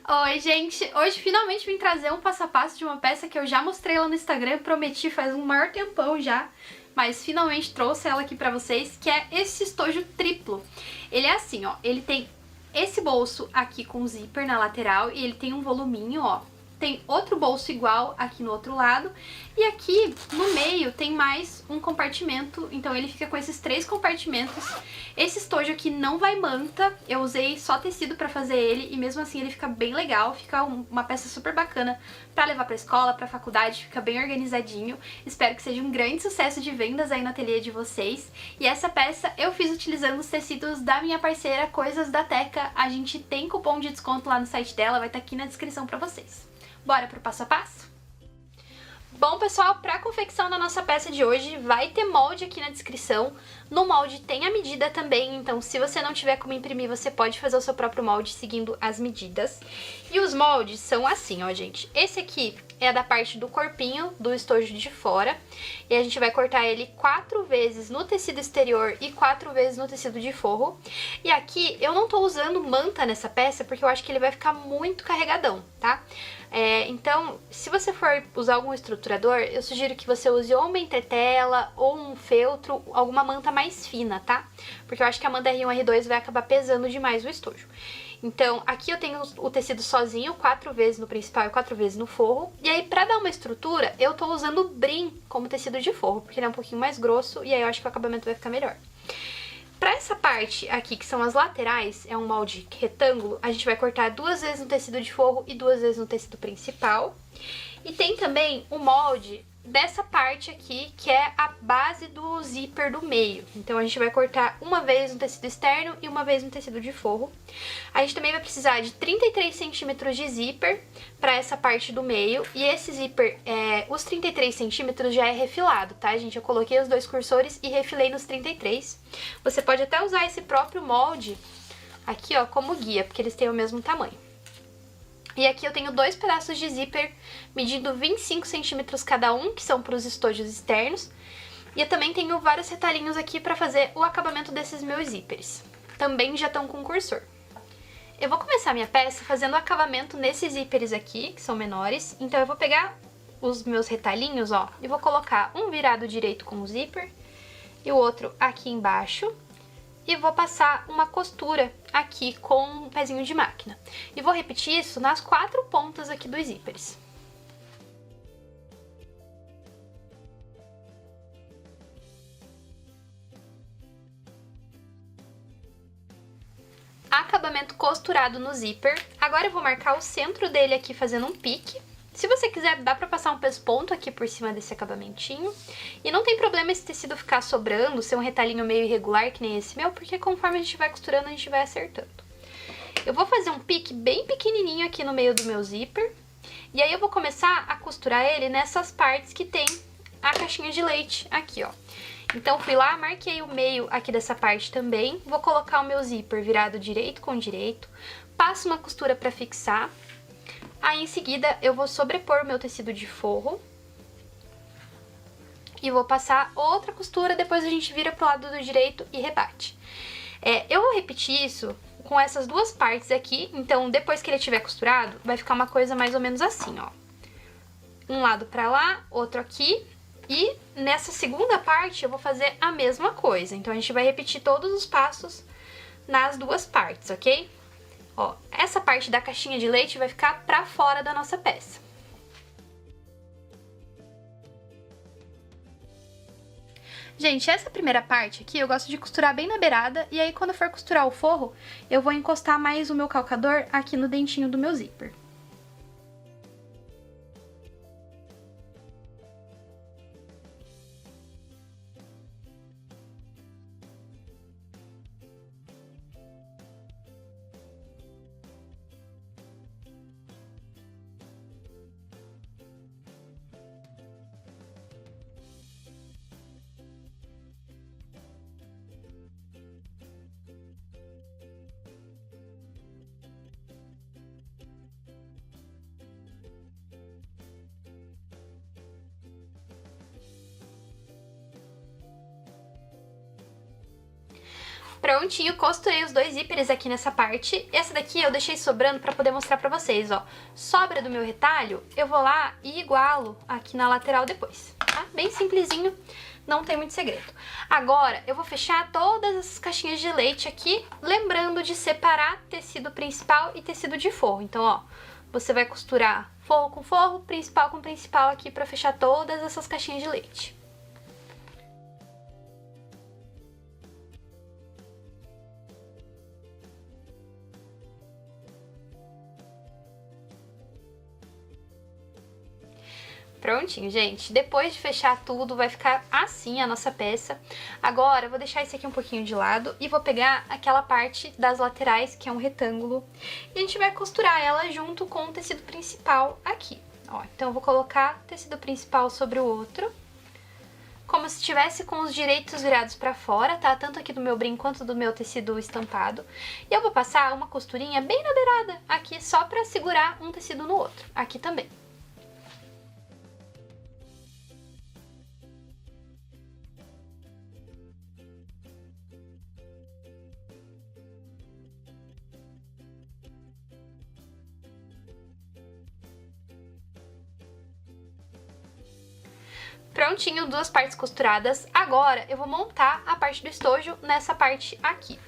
Oi, gente! Hoje finalmente vim trazer um passo a passo de uma peça que eu já mostrei lá no Instagram, prometi faz um maior tempão já, mas finalmente trouxe ela aqui pra vocês, que é esse estojo triplo. Ele é assim, ó, ele tem esse bolso aqui com zíper na lateral e ele tem um voluminho, ó. Tem outro bolso igual aqui no outro lado e aqui no meio tem mais um compartimento, então ele fica com esses 3 compartimentos. Esse estojo aqui não vai manta, eu usei só tecido pra fazer ele e mesmo assim ele fica bem legal, fica uma peça super bacana pra levar pra escola, pra faculdade, fica bem organizadinho. Espero que seja um grande sucesso de vendas aí no ateliê de vocês. E essa peça eu fiz utilizando os tecidos da minha parceira Coisas da Teca. A gente tem cupom de desconto lá no site dela, vai estar aqui na descrição pra vocês. Bora pro passo a passo? Bom, pessoal, para a confecção da nossa peça de hoje vai ter molde aqui na descrição. No molde tem a medida também, então se você não tiver como imprimir, você pode fazer o seu próprio molde seguindo as medidas. E os moldes são assim, ó, gente. Esse aqui é da parte do corpinho do estojo de fora. E a gente vai cortar ele 4 vezes no tecido exterior e 4 vezes no tecido de forro. E aqui eu não tô usando manta nessa peça porque eu acho que ele vai ficar muito carregadão, tá? Então, se você for usar algum estruturador, eu sugiro que você use ou uma entretela ou um feltro, alguma manta mais fina, tá? Porque eu acho que a manta R1 R2 vai acabar pesando demais o estojo. Então, aqui eu tenho o tecido sozinho, 4 vezes no principal e 4 vezes no forro. E aí, pra dar uma estrutura, eu tô usando o brim como tecido de forro, porque ele é um pouquinho mais grosso e aí eu acho que o acabamento vai ficar melhor. Pra essa parte aqui, que são as laterais, é um molde retângulo, a gente vai cortar 2 vezes no tecido de forro e 2 vezes no tecido principal. E tem também o molde dessa parte aqui, que é a base do zíper do meio. Então a gente vai cortar uma vez no tecido externo e uma vez no tecido de forro. A gente também vai precisar de 33 centímetros de zíper para essa parte do meio. E esse zíper, os 33 centímetros já é refilado, tá, gente? Eu coloquei os 2 cursores e refilei nos 33. Você pode até usar esse próprio molde aqui, ó, como guia, porque eles têm o mesmo tamanho. E aqui eu tenho 2 pedaços de zíper medindo 25 centímetros cada um, que são para os estojos externos. E eu também tenho vários retalhinhos aqui para fazer o acabamento desses meus zíperes. Também já estão com cursor. Eu vou começar minha peça fazendo o acabamento nesses zíperes aqui, que são menores. Então eu vou pegar os meus retalhinhos, ó, e vou colocar um virado direito com o zíper e o outro aqui embaixo. E vou passar uma costura aqui com um pezinho de máquina. E vou repetir isso nas 4 pontas aqui dos zíperes. Acabamento costurado no zíper. Agora eu vou marcar o centro dele aqui fazendo um pique. Se você quiser, dá pra passar um pesponto aqui por cima desse acabamentinho. E não tem problema esse tecido ficar sobrando, ser um retalhinho meio irregular, que nem esse meu, porque conforme a gente vai costurando, a gente vai acertando. Eu vou fazer um pique bem pequenininho aqui no meio do meu zíper. E aí eu vou começar a costurar ele nessas partes que tem a caixinha de leite aqui, ó. Então fui lá, marquei o meio aqui dessa parte também. Vou colocar o meu zíper virado direito com direito. Passo uma costura pra fixar. Aí, em seguida, eu vou sobrepor o meu tecido de forro. E vou passar outra costura, depois a gente vira pro lado do direito e rebate. Eu vou repetir isso com essas 2 partes aqui, então depois que ele estiver costurado, vai ficar uma coisa mais ou menos assim, ó. Um lado pra lá, outro aqui. E nessa segunda parte eu vou fazer a mesma coisa. Então a gente vai repetir todos os passos nas 2 partes, ok? Ó, essa parte da caixinha de leite vai ficar pra fora da nossa peça. Gente, essa primeira parte aqui eu gosto de costurar bem na beirada, e aí quando eu for costurar o forro, eu vou encostar mais o meu calcador aqui no dentinho do meu zíper. Prontinho, costurei os dois zíperes aqui nessa parte. Essa daqui eu deixei sobrando pra poder mostrar pra vocês, ó. Sobra do meu retalho, eu vou lá e igualo aqui na lateral depois, tá? Bem simplesinho, não tem muito segredo. Agora, eu vou fechar todas essas caixinhas de leite aqui, lembrando de separar tecido principal e tecido de forro. Então, ó, você vai costurar forro com forro, principal com principal aqui pra fechar todas essas caixinhas de leite. Prontinho, gente. Depois de fechar tudo, vai ficar assim a nossa peça. Agora, eu vou deixar esse aqui um pouquinho de lado e vou pegar aquela parte das laterais, que é um retângulo, e a gente vai costurar ela junto com o tecido principal aqui. Ó, então, eu vou colocar o tecido principal sobre o outro, como se estivesse com os direitos virados pra fora, tá? Tanto aqui do meu brinco quanto do meu tecido estampado. E eu vou passar uma costurinha bem na beirada aqui, só pra segurar um tecido no outro. Aqui também. Prontinho, duas partes costuradas. Agora eu vou montar a parte do estojo nessa parte aqui.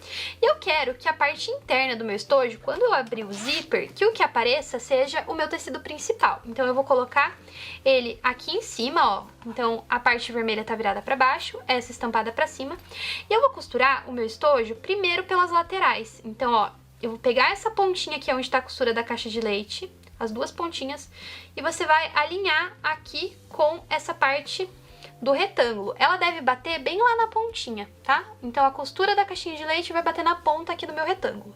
E eu quero que a parte interna do meu estojo, quando eu abrir o zíper, que o que apareça seja o meu tecido principal. Então eu vou colocar ele aqui em cima, ó. Então a parte vermelha tá virada pra baixo, essa estampada pra cima. E eu vou costurar o meu estojo primeiro pelas laterais. Então, ó, eu vou pegar essa pontinha aqui onde tá a costura da caixa de leite, as duas pontinhas, e você vai alinhar aqui com essa parte do retângulo. Ela deve bater bem lá na pontinha, tá? Então a costura da caixinha de leite vai bater na ponta aqui do meu retângulo.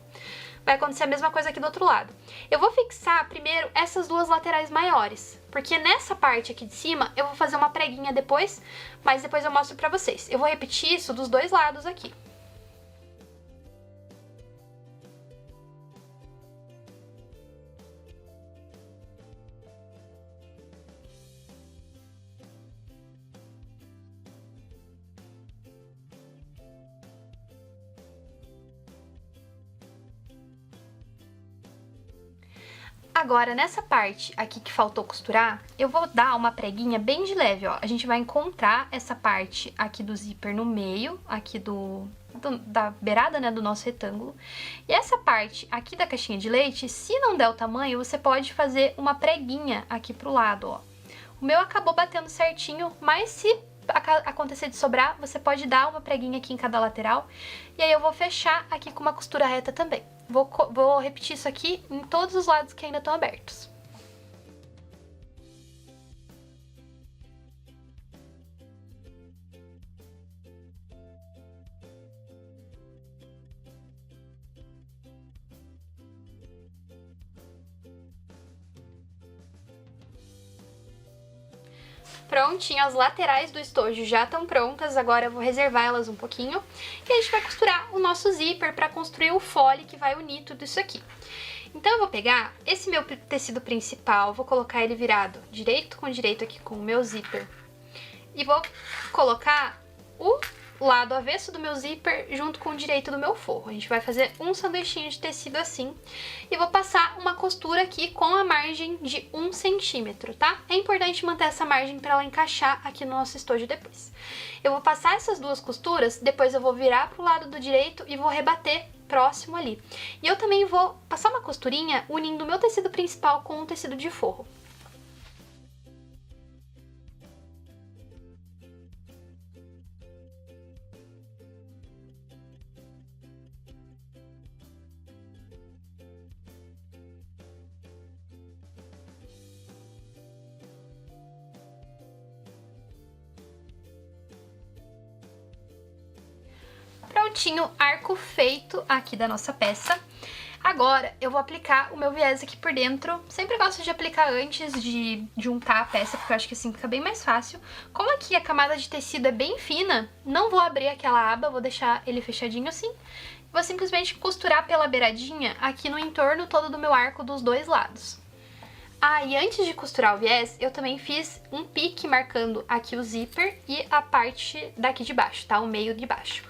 Vai acontecer a mesma coisa aqui do outro lado. Eu vou fixar primeiro essas duas laterais maiores, porque nessa parte aqui de cima eu vou fazer uma preguinha depois, mas depois eu mostro pra vocês. Eu vou repetir isso dos dois lados aqui. Agora, nessa parte aqui que faltou costurar, eu vou dar uma preguinha bem de leve, ó. A gente vai encontrar essa parte aqui do zíper no meio, aqui da beirada, né, do nosso retângulo. E essa parte aqui da caixinha de leite, se não der o tamanho, você pode fazer uma preguinha aqui pro lado, ó. O meu acabou batendo certinho, mas se acontecer de sobrar, você pode dar uma preguinha aqui em cada lateral. E aí eu vou fechar aqui com uma costura reta também. Vou repetir isso aqui em todos os lados que ainda estão abertos. Prontinho, as laterais do estojo já estão prontas, agora eu vou reservar elas um pouquinho. E a gente vai costurar o nosso zíper para construir o fole que vai unir tudo isso aqui. Então eu vou pegar esse meu tecido principal, vou colocar ele virado direito com direito aqui com o meu zíper. E vou colocar o lado avesso do meu zíper junto com o direito do meu forro. A gente vai fazer um sanduichinho de tecido assim. E vou passar uma costura aqui com a margem de 1 centímetro, tá? É importante manter essa margem para ela encaixar aqui no nosso estojo depois. Eu vou passar essas duas costuras, depois eu vou virar pro lado do direito e vou rebater próximo ali. E eu também vou passar uma costurinha unindo o meu tecido principal com o tecido de forro. Prontinho, arco feito aqui da nossa peça. Agora eu vou aplicar o meu viés aqui por dentro. Sempre gosto de aplicar antes de juntar a peça, porque eu acho que assim fica bem mais fácil. Como aqui a camada de tecido é bem fina, não vou abrir aquela aba, vou deixar ele fechadinho assim. Vou simplesmente costurar pela beiradinha aqui no entorno todo do meu arco dos dois lados. Ah, e antes de costurar o viés, eu também fiz um pique marcando aqui o zíper e a parte daqui de baixo, tá? O meio de baixo.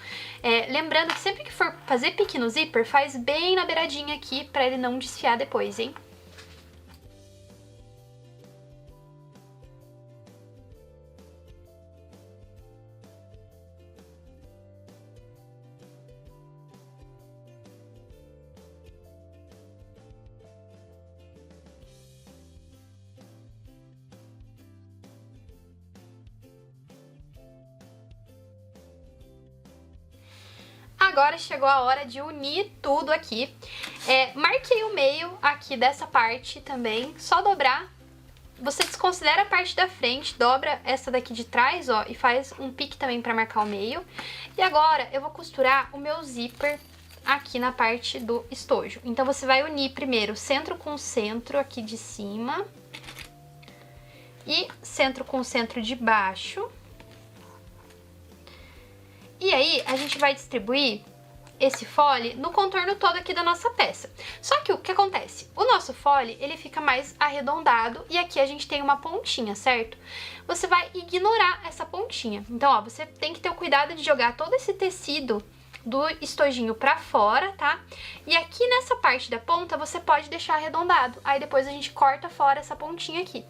Lembrando que sempre que for fazer pique no zíper, faz bem na beiradinha aqui pra ele não desfiar depois, hein? Agora chegou a hora de unir tudo aqui. Marquei o meio aqui dessa parte também, só dobrar. Você desconsidera a parte da frente, dobra essa daqui de trás, ó, e faz um pique também pra marcar o meio. E agora eu vou costurar o meu zíper aqui na parte do estojo. Então você vai unir primeiro centro com centro aqui de cima e centro com centro de baixo. E aí, a gente vai distribuir esse fole no contorno todo aqui da nossa peça. Só que o que acontece? O nosso fole, ele fica mais arredondado e aqui a gente tem uma pontinha, certo? Você vai ignorar essa pontinha. Então, ó, você tem que ter o cuidado de jogar todo esse tecido do estojinho pra fora, tá? E aqui nessa parte da ponta, você pode deixar arredondado. Aí depois a gente corta fora essa pontinha aqui.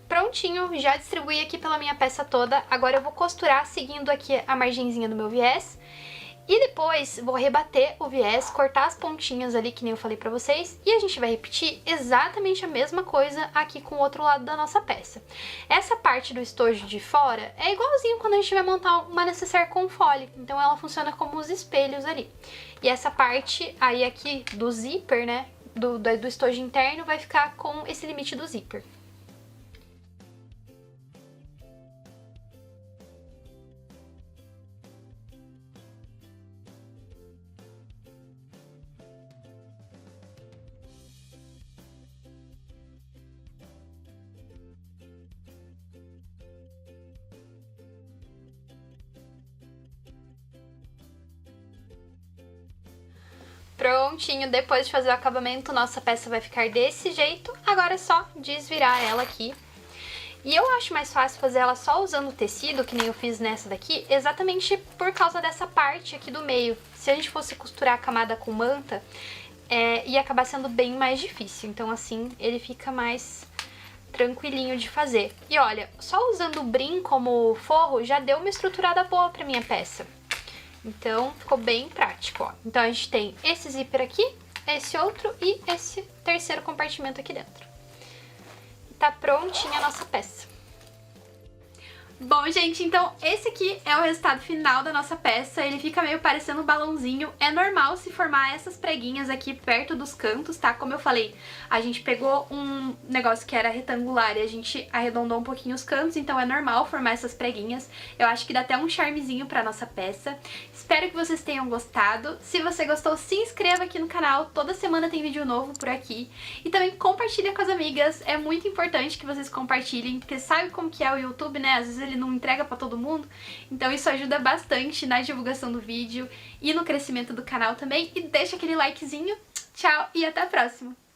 Prontinho, já distribuí aqui pela minha peça toda. Agora eu vou costurar seguindo aqui a margenzinha do meu viés. E depois vou rebater o viés, cortar as pontinhas ali, que nem eu falei pra vocês. E a gente vai repetir exatamente a mesma coisa aqui com o outro lado da nossa peça. Essa parte do estojo de fora é igualzinho quando a gente vai montar uma necessaire com fole. Então ela funciona como os espelhos ali. E essa parte aí aqui do zíper, né, do estojo interno, vai ficar com esse limite do zíper. Prontinho, depois de fazer o acabamento, nossa peça vai ficar desse jeito. Agora é só desvirar ela aqui. E eu acho mais fácil fazer ela só usando o tecido, que nem eu fiz nessa daqui, exatamente por causa dessa parte aqui do meio. Se a gente fosse costurar a camada com manta, ia acabar sendo bem mais difícil. Então assim, ele fica mais tranquilinho de fazer. E olha, só usando o brim como forro já deu uma estruturada boa pra minha peça. Então, ficou bem prático, ó. Então, a gente tem esse zíper aqui, esse outro e esse terceiro compartimento aqui dentro. Tá prontinha a nossa peça. Bom, gente, então esse aqui é o resultado final da nossa peça. Ele fica meio parecendo um balãozinho. É normal se formar essas preguinhas aqui perto dos cantos, tá? Como eu falei, a gente pegou um negócio que era retangular e a gente arredondou um pouquinho os cantos, então é normal formar essas preguinhas. Eu acho que dá até um charmezinho pra nossa peça. Espero que vocês tenham gostado. Se você gostou, se inscreva aqui no canal. Toda semana tem vídeo novo por aqui. E também compartilha com as amigas. É muito importante que vocês compartilhem, porque sabe como que é o YouTube, né? Às vezes ele não entrega pra todo mundo, então isso ajuda bastante na divulgação do vídeo e no crescimento do canal também. E deixa aquele likezinho. Tchau e até a próxima!